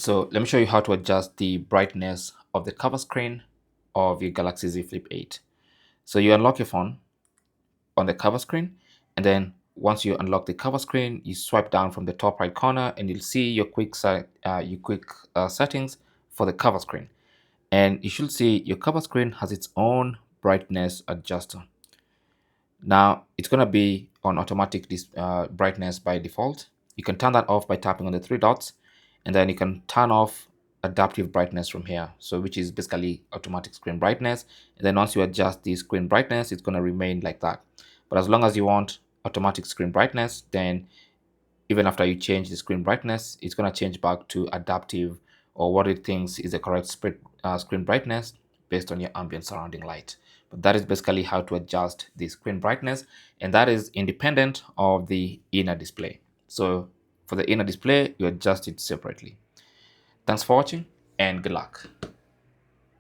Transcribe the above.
So let me show you how to adjust the brightness of the cover screen of your Galaxy Z Flip 8. So you unlock your phone on the cover screen, and then once you unlock the cover screen, you swipe down from the top right corner and you'll see your quick settings for the cover screen. And you should see your cover screen has its own brightness adjuster. Now it's going to be on automatic brightness by default. You can turn that off by tapping on the three dots, and then you can turn off adaptive brightness from here, so which is basically automatic screen brightness. And then once you adjust the screen brightness, it's going to remain like that. But as long as you want automatic screen brightness, then even after you change the screen brightness, it's going to change back to adaptive, or what it thinks is the correct screen brightness based on your ambient surrounding light. But that is basically how to adjust the screen brightness, and that is independent of the inner display. So for the inner display, you adjust it separately. Thanks for watching and good luck.